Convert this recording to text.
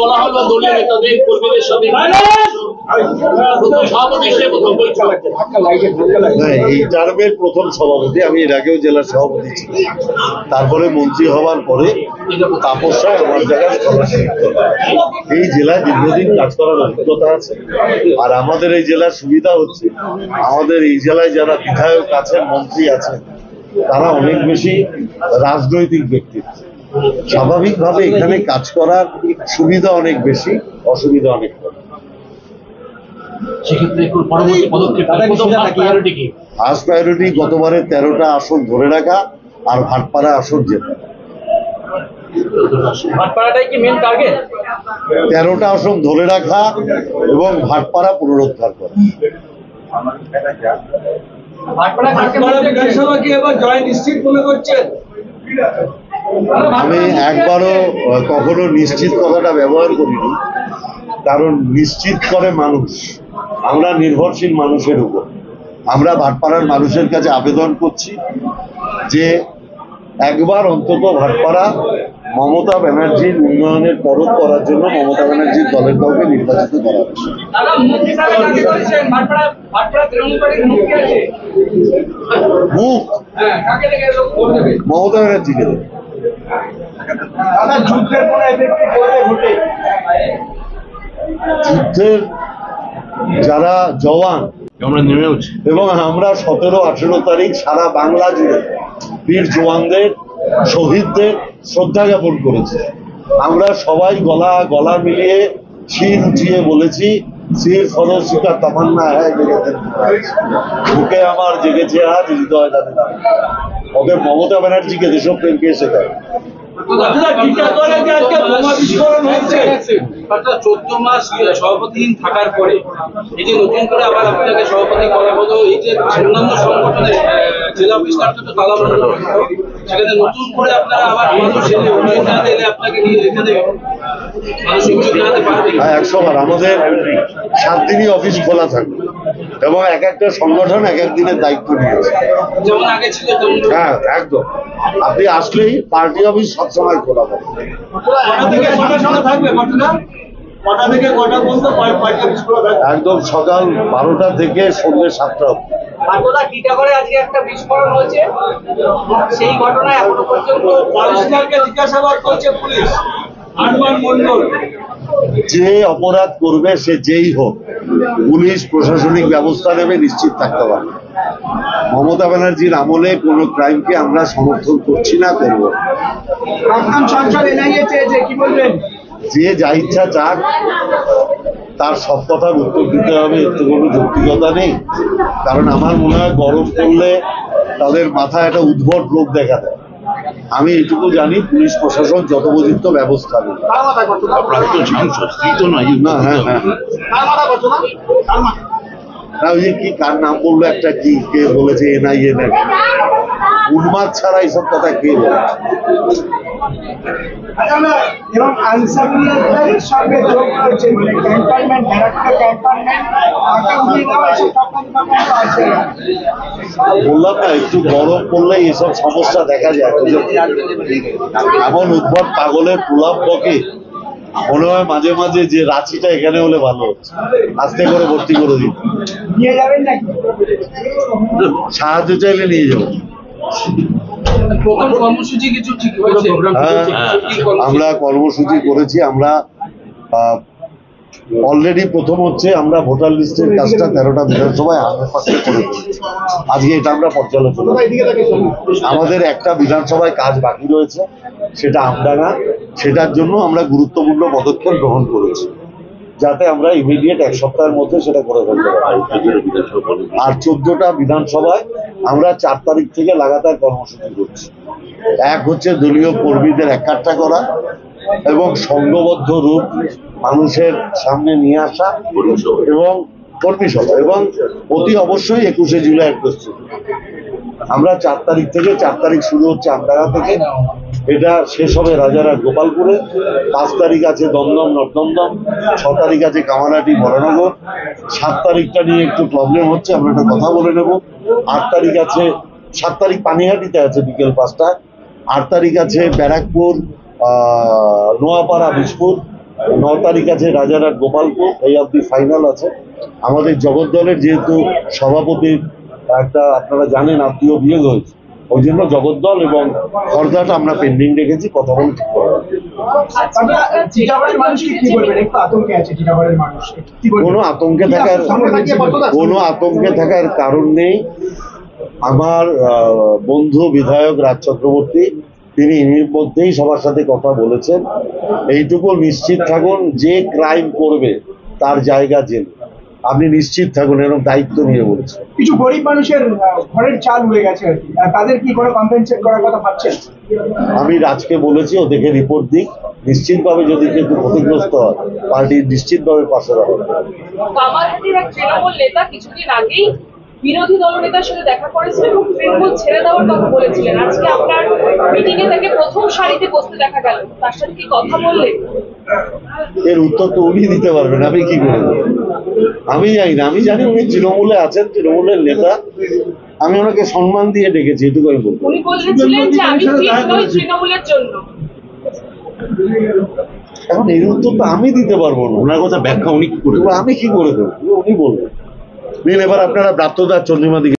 বলা হলো দলীয় নেতাদের কর্মীদের সাথে এই টার্মের প্রথম সভাপতি, আমি এর আগেও জেলার সভাপতি ছিলাম, তারপরে মন্ত্রী হওয়ার পরে তাপস্যায় আমার জায়গায় এই জেলায় দীর্ঘদিন কাজ করার অভিজ্ঞতা আছে। আর আমাদের এই জেলার সুবিধা হচ্ছে, আমাদের এই জেলায় যারা বিধায়ক আছেন, মন্ত্রী আছেন, তারা অনেক বেশি রাজনৈতিক ব্যক্তিত্ব। স্বাভাবিকভাবে এখানে কাজ করার সুবিধা অনেক বেশি, অসুবিধা অনেক কম। ফার্স্ট প্রায়োরিটি গতবারে 13টা আসন ধরে রাখা আর ভাটপাড়া আসন জেতা। 13টা আসন ধরে রাখা এবং ভাটপাড়া পুনরুদ্ধার করা। আমি একবারও কখনো নিশ্চিত কথাটা ব্যবহার করিনি, কারণ নিশ্চিত করে মানুষ। আমরা নির্ভরশীল মানুষের উপর। আমরা ভাটপাড়ার মানুষের কাছে আবেদন করছি যে একবার অন্তত ভাটপাড়া মমতা ব্যানার্জির উন্নয়নের পরখ করার জন্য মমতা ব্যানার্জির দলের কাউকে নির্বাচিত করা হচ্ছে। মুখ মমতা ব্যানার্জিকে দেবে। যুদ্ধের যারা জওয়ান আমরা নেমেছি এবং আমরা 17-18 তারিখ সারা বাংলা জুড়ে বীর জওয়ানদের, শহীদদের শ্রদ্ধা জ্ঞাপন করেছি। আমরা সবাই গলা মিলিয়ে শির উঠিয়ে বলেছি, শির ফরোশি কা তামান্না হ্যায় জেগেছে বুকে আমার, জেগেছে আজ হৃদয় দানে দানে। ওদের মমতা ব্যানার্জিকে দেশপ্রেমকে শেখায়। 14 মাস সভাপতিহীন থাকার পরে এই যে নতুন করে আবার আপনাকে সভাপতি করা হলো, এই যে অন্যান্য সংগঠনের জেলা অফিসটা তো তালা বন্ধ, সেখানে নতুন করে আপনারা আবার মানুষ এলে আপনাকে নিয়ে এখানে হ্যাঁ, 100বার আমাদের 7 দিনই অফিস খোলা থাকবে এবং এক একটা সংগঠন এক এক দিনের দায়িত্ব নিয়েছে। যেমন আগে ছিল হ্যাঁ, একদম। আপনি আসলেই পার্টি অফিস সবসময় খোলা থাকবে। একদম সকাল 12টা থেকে সন্ধ্যে 7টা অবধি। আজকে একটা বিস্ফোরণ হয়েছে, সেই ঘটনায় এখনো পর্যন্ত জিজ্ঞাসাবাদ করছে পুলিশ। যে অপরাধ করবে সে যেই হোক, পুলিশ প্রশাসনিক ব্যবস্থা নেবে, নিশ্চিত থাকতে পারবে। মমতা ব্যানার্জির আমলে কোনো ক্রাইমকে আমরা সমর্থন করছি না, করবো। যে যা ইচ্ছা চাক, তার সব কথার উত্তর দিতে হবে, এতে কোনো যৌক্তিকতা নেই। কারণ আমার মনে হয় গরম পড়লে তাদের মাথায় একটা উদ্ভট রোগ দেখা দেয়। আমি এটুকু জানি, পুলিশ প্রশাসন যথোপযুক্ত ব্যবস্থা নেবে। না, হ্যাঁ, ওই যে কি কার নাম বললো একটা, কি কে বলেছে এনআইএ নাকি, উন্মাদ ছাড়া এইসব কথা কে বলেছে? এবং আনসারের সঙ্গে যোগ করেছে, মানে ক্যান্টনমেন্ট, বললাম না, একটু গরম পড়লেই এসব সমস্যা দেখা যায়। এমন উদ্ভট পাগলের প্রলাপ বকে, মনে হয় মাঝে মাঝে যে রাঁচিটা এখানে হলে ভালো হচ্ছে, আস্তে করে ভর্তি করে দিন। নিয়ে যাবেন নাকি? সাহায্য চাইলে নিয়ে যাবো। আমরা কর্মসূচি করেছি। আমরা অলরেডি প্রথম হচ্ছে, আমরা ভোটার লিস্টের কাজটা 13টা বিধানসভায় 100% করে ফেলেছি। আজকে এটা আমরা পর্যালোচনা। আমাদের একটা বিধানসভায় কাজ বাকি রয়েছে, সেটা আমডাঙ্গা। সেটার জন্য আমরা গুরুত্বপূর্ণ পদক্ষেপ গ্রহণ করেছি, যাতে আমরা ইমিডিয়েট 1 সপ্তাহের মধ্যে সেটা করে ফেলতে পারি। আর 14টা বিধানসভায় আমরা 4 তারিখ থেকে লাগাতার কর্মসূচি করছি। এক হচ্ছে দলীয় কর্মীদের একাট্টা করা এবং সংঘবদ্ধ রূপ মানুষের সামনে নিয়ে আসা এবং কর্মী সভা, এবং অতি অবশ্যই 21শে জুলাইয়ের প্রস্তুতি। আমরা 4 তারিখ থেকে, 4 তারিখ শুরু হচ্ছে আমডাঙ্গা থেকে, এটা শেষ হবে রাজারহাট গোপালপুরে। 5 তারিখ আছে দমদম নটদমদম, 6 তারিখ আছে কামারহাটি বরানগর, 7 তারিখটা নিয়ে একটু প্রবলেম হচ্ছে, আমরা একটা কথা বলে নেব। 8 তারিখ আছে, 7 তারিখ পানিহাটিতে আছে বিকেল 5টায়, 8 তারিখ আছে ব্যারাকপুর, নোয়াপাড়া, বিশপুর, 9 তারিখ আছে রাজারহাট গোপালপুর, এই অব্দি ফাইনাল আছে। আমাদের জগদ্দলের যেহেতু সভাপতির একটা আপনারা জানেন আত্মীয় বিয়োগ হয়েছে, ওই জন্য জগদ্দল এবং খর্দাটা আমরা পেন্ডিং রেখেছি, কথা বলে ঠিক করা হবে। আপনারা টিটাগড়ের মানুষকে কি বলবেন? একটু আতঙ্কে আছে টিটাগড়ের মানুষকে, কি বলবেন? কোনো আতঙ্কে থাকার কারণ নেই। আমার বন্ধু বিধায়ক রাজ চক্রবর্তী তিনি এর মধ্যেই সবার সাথে কথা বলেছেন। এইটুকু নিশ্চিত থাকুন, যে ক্রাইম করবে তার জায়গা জেল, আপনি নিশ্চিত থাকুন, এরকম দায়িত্ব নিয়ে বলছে। কিছু গরিব মানুষের ঘরের চাল হয়ে গেছে আর কি, তাদের কি কোনো কম্পেনসেট করার কথা ভাবছেন? আমি রাজকে বলেছি ও দেখে রিপোর্ট দিক, নিশ্চিতভাবে যদি কিন্তু ক্ষতিগ্রস্ত হয় পার্টি নিশ্চিতভাবে পাশে রাখবে। কামারহাটির এক তৃণমূল নেতা কিছুদিন আগেই বিরোধী দলনেতার সাথে দেখা করেছিলেন এবং তৃণমূল ছেড়ে দেওয়ার কথা বলেছিলেন। আজকে আপনার মিটিং এ তাকে প্রথম সারিতে বসতে দেখা গেল, তার সাথে কি কথা বললেন? এর উত্তর তো উনি দিতে পারবেন, আমি কি করে দেবো? আমি জানি না, আমি জানি উনি তৃণমূলে আছেন, তৃণমূলের নেতা, আমি ওনাকে সম্মান দিয়ে ডেকেছি, এটুকু আমি বলবো। উনি বলেছিলেন যে আমি ফিট নই তৃণমূলের জন্য। এখন এর উত্তর তো আমি দিতে পারবো না, ওনার কথা ব্যাখ্যা উনি কি করে আমি কি করে দেবো, উনি বলবেন। এবার আপনারা ব্রাত্যদা চন্দ্রিমা দিকে